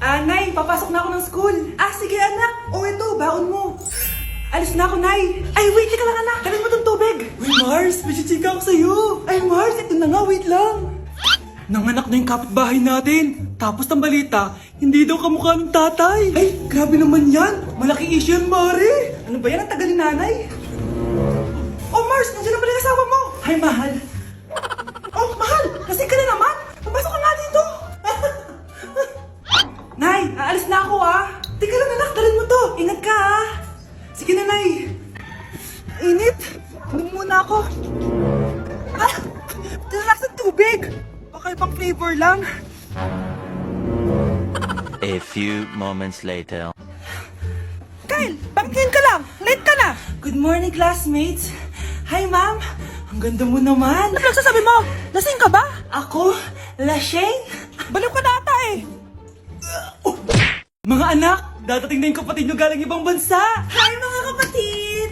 Nay, papasok na ako ng school. Sige anak. Ito, baon mo. Alis na ako, Nay. Ay, wait, teka lang anak. Dalhin mo tong tubig. Uy, Mars, may chichika ako sa'yo. Ay, Mars, ito na nga, wait lang. Nanganak na yung kapitbahay natin. Tapos ng balita, hindi daw kamukha ng tatay. Ay, grabe naman yan. Malaking issue yan, Mari. Ano ba yan? Ang tagal ni nanay. Oh, Mars, nandiyan na pala yung asawa mo. Ay, mahal. Oh, mahal, kasi ka na naman. Pumasok ka nga dito. Nay, aalis na ako Teka lang anak, dalhin mo to. Ingat ka Sige na, Nay. Init. Inom muna ako. Tinalak sa tubig. Baka ibang flavor lang. A few moments later. Kyle, bangkin ka lang. Late ka na. Good morning, classmates. Hi, ma'am. Ang ganda mo naman. Ano pinagsasabi mo? Lasing ka ba? Ako? Lasing? Baliw ka na ata Mga anak, dadating na yung kapatid nyo galing ibang bansa. Hi, mga kapatid.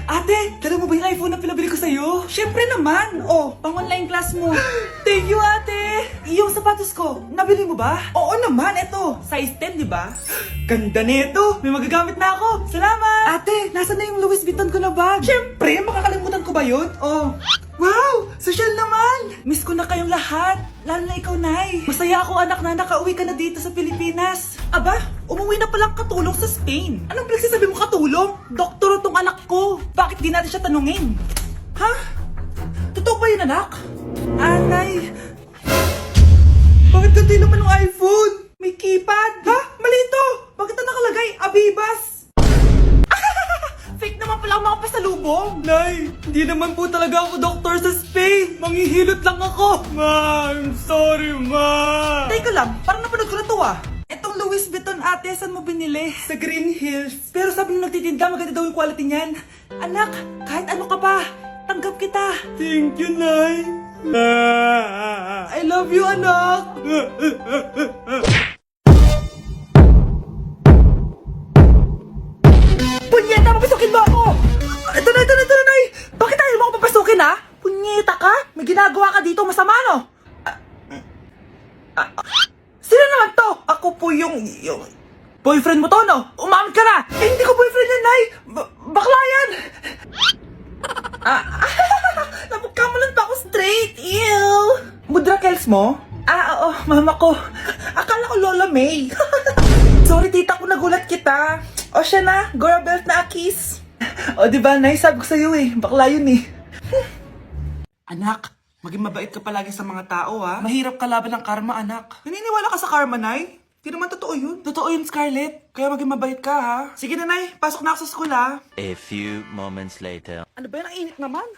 Ate, dala mo ba yung iPhone na pinabili ko sa'yo? Siyempre naman. Pang-online class mo. Thank you, ate. Yung sapatos ko, nabili mo ba? Oo naman, eto. Size 10, di ba? Ganda nito. May magagamit na ako. Salamat. Ate, nasa na yung Louis Vuitton ko na bag? Siyempre, makakalimutan ko ba yun? Wow! Social naman! Miss ko na kayong lahat. Lalo na ikaw, Nay. Masaya ako, anak, na nakauwi ka na dito sa Pilipinas. Aba, umuwi na palang katulong sa Spain. Anong pinagsasabi mo katulong? Doktor tong anak ko. Bakit di natin siya tanungin? Ha? Totoo ba yun, anak? Nay. Bakit ganito naman ng iPhone? May keypad. Ha? Mali ito. Bakit na nakalagay? Abibas. Fake naman pala ang mga pasalubong. Nay, hindi naman po talaga ako doktor sa Spain. Manghihilot lang ako. Ma, I'm sorry, ma. Teka lang, parang napanood ko na to Etong Louis Vuitton ate, saan mo binili? Sa Green Hills. Pero sabi nung nagtitinda, maganda daw yung quality niyan. Anak, kahit ano ka pa, tanggap kita. Thank you, Nay. I love you, anak. Punyeta, papasukin mo ako! Ito na, Nay! Bakit ayaw mo ako papasukin, Punyeta ka? May ginagawa ka dito, masama, no? Sino naman to? Ako po yung boyfriend mo to, no? Umamit ka na! Hindi ko boyfriend yan, Nay! Bakla yan! Napagkamalan pa ako straight, ew! Mudra Kels mo? Oo, mama ko. Akala ko Lola May. Sorry, tita, ko nagulat kita. Siya na, Gora Belt na Akis. Diba, Nay, sabi ko sa'yo bakla yun Anak, maging mabait ka palagi sa mga tao Mahirap kalaban ng karma, anak. Naniniwala ka sa karma, Nay? Di naman totoo yun. Totoo yun, Scarlett. Kaya maging mabait ka, Sige na, Nay, pasok na ako sa school, A few moments later. Ano ba yan? Ang init naman.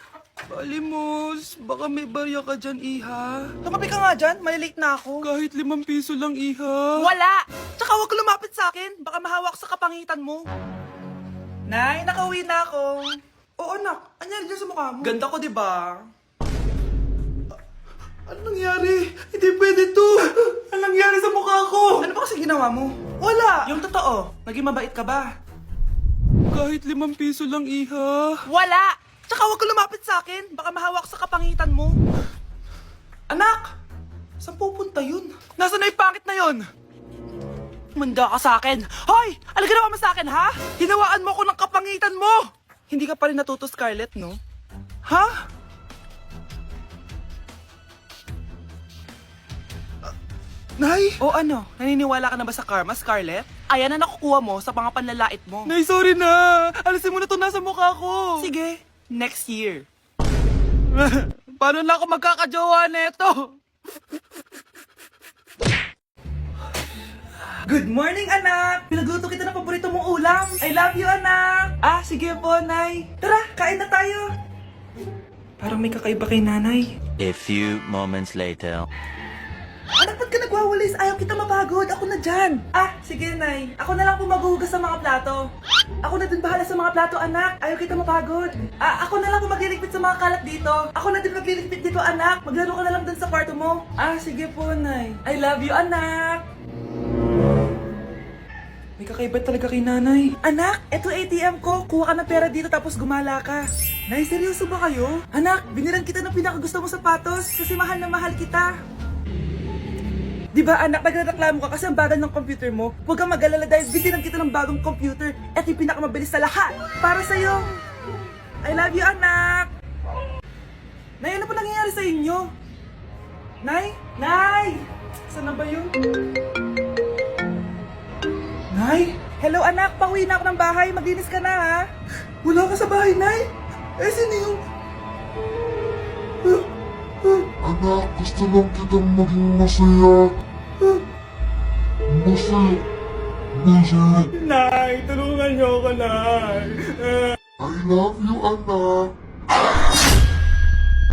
Balimos, baka may barya ka dyan, Iha. Tumabi ka nga dyan, malilate na ako. Kahit 5 piso lang, Iha. Wala! Tsaka huwag lumapit sa akin, baka mahawak sa kapangitan mo. Nay, nakauwi na ako. Oo, anak. Anyari dyan sa mukha mo? Ganda ko, diba? Ano nangyari? Hindi pwede to. Ano nangyari sa mukha ko? Ano ba kasi ginawa mo? Wala! Yung totoo, naging mabait ka ba? Kahit 5 piso lang, Iha. Wala! Tsaka huwag ka lumapit sa akin. Baka mahawak sa kapangitan mo. Anak! Saan pupunta yun? Nasaan na yung pangit na yun? Manda ka sa akin. Hoy! Ano ginawa mo sa akin, ha? Hinawaan mo ko ng kapangitan mo! Hindi ka pa rin natuto, Scarlett, no? Ha? Nay? O ano? Naniniwala ka na ba sa karma, Scarlett? Ayan na nakukuha mo sa mga panlalait mo. Nay, sorry na! Alisin mo na to nasa mukha ko! Sige. Next year. Paano na ako magkakajowa neto? Good morning, anak! Pinagluto kita ng paborito mong ulam. I love you, anak! Sige po, Nay. Tara, kain na tayo. Parang may kakaiba kay nanay. A few moments later. Anak, ba't ka nagwawalis? Ayaw kita mapagod. Ako na dyan. Sige, Nay. Ako na lang po maghuhugas sa mga plato. Ako na din bahala sa mga plato, anak. Ayaw kita mapagod. Ako na lang po magliligpit sa mga kalat dito. Ako na din magliligpit dito, anak. Maglaro ka na lang dun sa kwarto mo. Sige po, Nay. I love you, anak. May kakaiba talaga kay nanay. Anak, eto ATM ko. Kuha ka ng pera dito tapos gumala ka. Nay, seryoso ba kayo? Anak, binilan kita ng pinakagusto mong sapatos kasi mahal na mahal kita. Di ba anak, nagreklamo ka kasi ang bagal ng computer mo? Huwag kang mag-alala dahil bitinan kita ng bagong computer. Ito yung pinakamabilis sa lahat. Para sa'yo. I love you, anak. Nay, ano pa nangyayari sa inyo? Nay? Nay! Saan na ba yun? Nay? Hello anak, pauwi na ako ng bahay. Maglinis ka na ha. Wala ka sa bahay, Nay? Eh, sino yung... Anak, gusto lang kitang maging masaya. Masaya. Masaya. Nay, tulungan niyo ako, Nay. I love you, anak.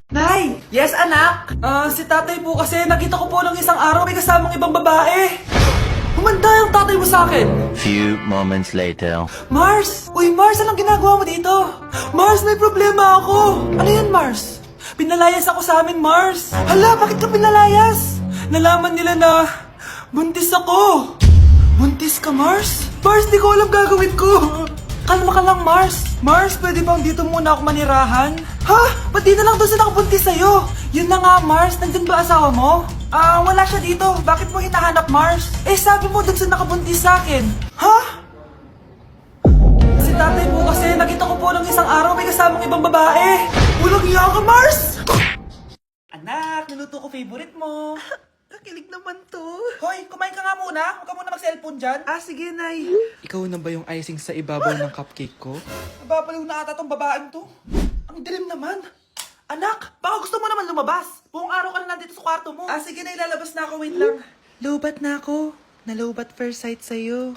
Nay! Yes, anak? Si tatay po kasi nakita ko po ng isang araw may kasamang ibang babae. Humanda yung tatay mo sa akin. Few moments later. Mars! Uy, Mars, anong ginagawa mo dito? Mars, may problema ako. Ano yan, Mars? Pinalayas ako sa amin, Mars. Hala, bakit ka pinalayas? Nalaman nila na buntis ako. Buntis ka, Mars? Mars, di ko alam gagawin ko. Kalma ka lang, Mars. Mars, pwede bang dito muna ako manirahan? Ha? Ba't di na lang doon sa nakabuntis sa'yo? Yun na nga, Mars. Nandun ba asawa mo? Wala siya dito. Bakit mo hinahanap, Mars? Eh, sabi mo doon sa nakabuntis sa akin. Ha? Si tatay po kasi nakita ko po ng isang araw may kasamang ibang babae. Walang iya ka, Mars! Anak, niluto ko favorite mo. Kakilig naman to. Hoy, kumain ka nga muna. Huwag ka muna mag-cellphone dyan. Sige, Nay. Ikaw na ba yung icing sa ibabaw ng cupcake ko? Nababaliw na ata tong babaeng to. Ang dilim naman. Anak, baka gusto mo naman lumabas. Buong araw ka na nandito sa kwarto mo. Sige na, ilalabas na ako. Wait lang. Lobat na ako. Nalobat first sight sa'yo.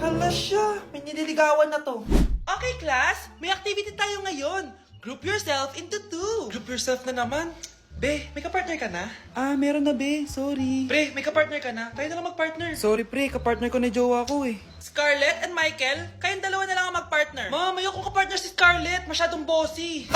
Hala siya. May nililigawan na to. Okay, class. May activity tayo ngayon. Group yourself into 2. Group yourself na naman? Be, may kapartner ka na? Meron na, Be. Sorry. Pre, may kapartner ka na? Tayo na lang magpartner. Sorry, pre. Kapartner ko na jowa ko eh. Scarlett and Michael, kayong dalawa na lang ang magpartner. Ma'am, ayoko kapartner si Scarlett. Masyadong bossy.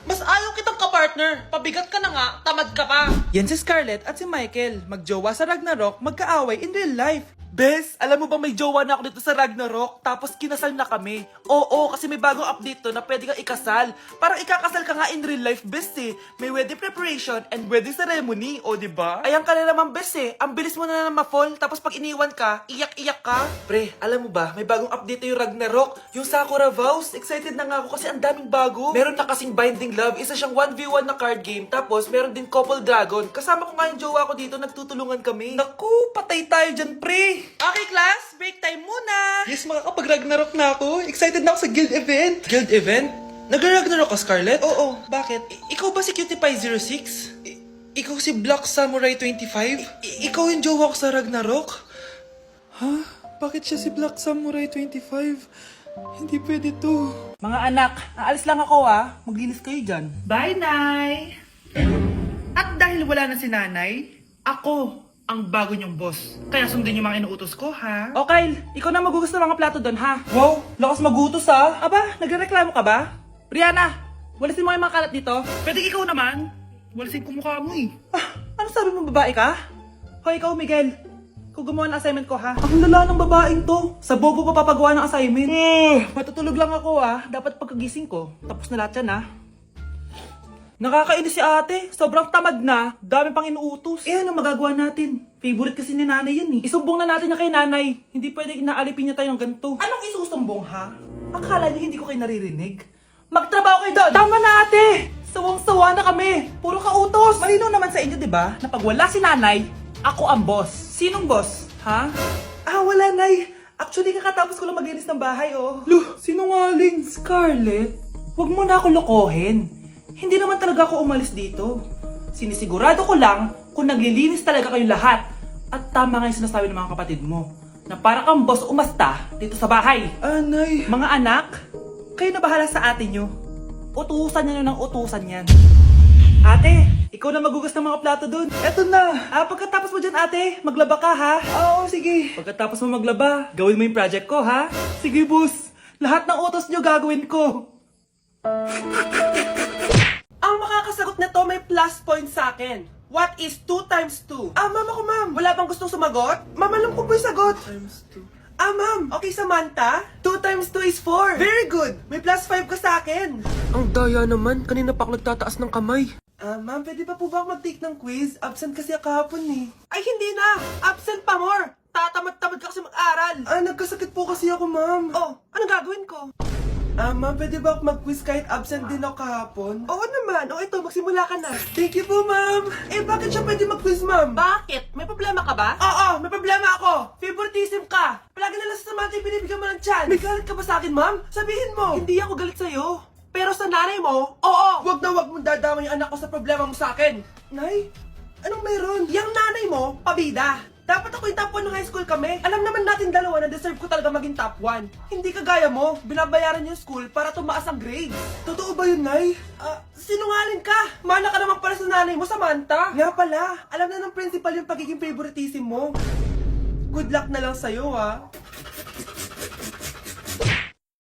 Mas ayaw kitang kapartner. Pabigat ka na nga, tamad ka pa. Yan si Scarlett at si Michael. Magjowa sa Ragnarok, magkaaway in real life. Bes, alam mo ba may jowa na ako dito sa Ragnarok? Tapos kinasal na kami. Oo, kasi may bagong update to na pwede kang ikasal. Parang ikakasal ka nga in real life, bes eh. May wedding preparation and wedding ceremony, o diba? Ayan ka na naman, bes eh. Ang bilis mo na ma-fall, tapos pag iniwan ka, iyak-iyak ka. Pre, alam mo ba, may bagong update na yung Ragnarok. Yung Sakura Vows. Excited na nga ako kasi ang daming bago. Meron na kasing Binding Love, isa siyang 1v1 na card game. Tapos meron din Couple Dragon. Kasama ko nga yung jowa ko dito, nagtutulungan kami. Naku, patay tayo dyan, pre. Okay, class. Break time muna. Yes, makakapag-Ragnarok na ako. Excited na ako sa guild event. Guild event? Nag-Ragnarok ka, Scarlett? Oo, bakit? Ikaw ba si Cutie Pie 06? Ikaw si Black Samurai 25? Ikaw yung jowa ko sa Ragnarok? Ha? Bakit siya si Black Samurai 25? Hindi pwede to. Mga anak, aalis lang ako Maglinis kayo dyan. Bye, Nay! At dahil wala na si Nanay, ako ang bago niyong boss. Kaya sundin yung mga inuutos ko, ha? O Kyle, ikaw na magugas ng mga plato doon, ha? Wow, lakas magutos, ha? Aba, nagreklamo ka ba? Brianna, walisin mo yung mga kalat dito. Pwede ikaw naman. Walisin ko mukha mo eh. Ano sabi mo, babae ka? Hoy, ikaw, Miguel. Ikaw gumawa ng assignment ko, ha? Ang lala ng babaeng to. Sa bobo pa papagawa ng assignment. Matutulog lang ako, Dapat pagkagising ko. Tapos na lahat yan, Nakakainis si ate. Sobrang tamad na. Dami pang inuutos. Ano magagawa natin? Favorite kasi ni nanay yan eh. Isumbong na natin niya kay nanay. Hindi pwede inaalipin niya tayo ng ganito. Anong isusumbong ha? Akala niyo hindi ko kayo naririnig? Magtrabaho kayo doon! Tama na ate! Sawang-sawa na kami! Puro kautos! Malino naman sa inyo, di ba? Na pag wala si nanay, ako ang boss. Sinong boss? Ha? Wala nay. Actually, kakatapos ko lang maglinis ng bahay, Luh, sinungaling. Scarlett, huwag mo na ako lokohin. Hindi naman talaga ako umalis dito. Sinisigurado ko lang kung naglilinis talaga kayong lahat. At tama nga yung sinasabi ng mga kapatid mo. Na para kang boss umasta dito sa bahay. Anay. Mga anak, kayo na bahala sa ate nyo. Utusan nyo na ng utusan yan. Ate, ikaw na magugas ng mga plato dun. Eto na. Pagkatapos mo dyan ate, maglaba ka ha? Oo, sige. Pagkatapos mo maglaba, gawin mo yung project ko ha? Sige boss. Lahat ng utos nyo gagawin ko. Ang makakasagot na to may plus point sa akin. What is 2 times 2? Ma'am ako, ma'am. Wala bang gustong sumagot? Ma'am, alam ko po yung sagot. 2 times 2. Ma'am. Okay, Samantha. 2 times 2 is 4. Very good. May plus 5 ka sa akin. Ang daya naman. Kanina pa ako nagtataas ng kamay. Ma'am, pwede pa po ba ako mag-take ng quiz? Absent kasi ako kahapon eh. Ay, hindi na! Absent pa more! Tatamad-tamad ka kasi mag-aral. Nagkasakit po kasi ako, ma'am. Oh, anong gagawin ko? Ma'am, pwede ba ako mag-quiz kahit absent din ako kahapon? Oo naman. O ito, magsimula ka na. Thank you po, ma'am. Bakit siya pwede mag-quiz, ma'am? Bakit? May problema ka ba? Oo, may problema ako. Favoritism ka. Palagi na lang sa samantay binibigyan mo ng chance. May galit ka ba sa akin, ma'am? Sabihin mo. Hindi ako galit sa'yo. Pero sa nanay mo, oo! Wag na wag mong dadama yung anak ko sa problema mo sa akin. Nay, anong meron? Yang nanay mo, pabida. Dapat ako yung top 1 ng high school kami. Alam naman natin dalawa na deserve ko talaga maging top 1. Hindi kagaya mo, binabayaran yung school para tumaas ang grade. Totoo ba yun, Nay? Sinungaling ka! Mana ka naman pala sa nanay mo, Samantha. Nga pala, alam na ng principal yung pagiging favoritism mo. Good luck na lang sa'yo, ha?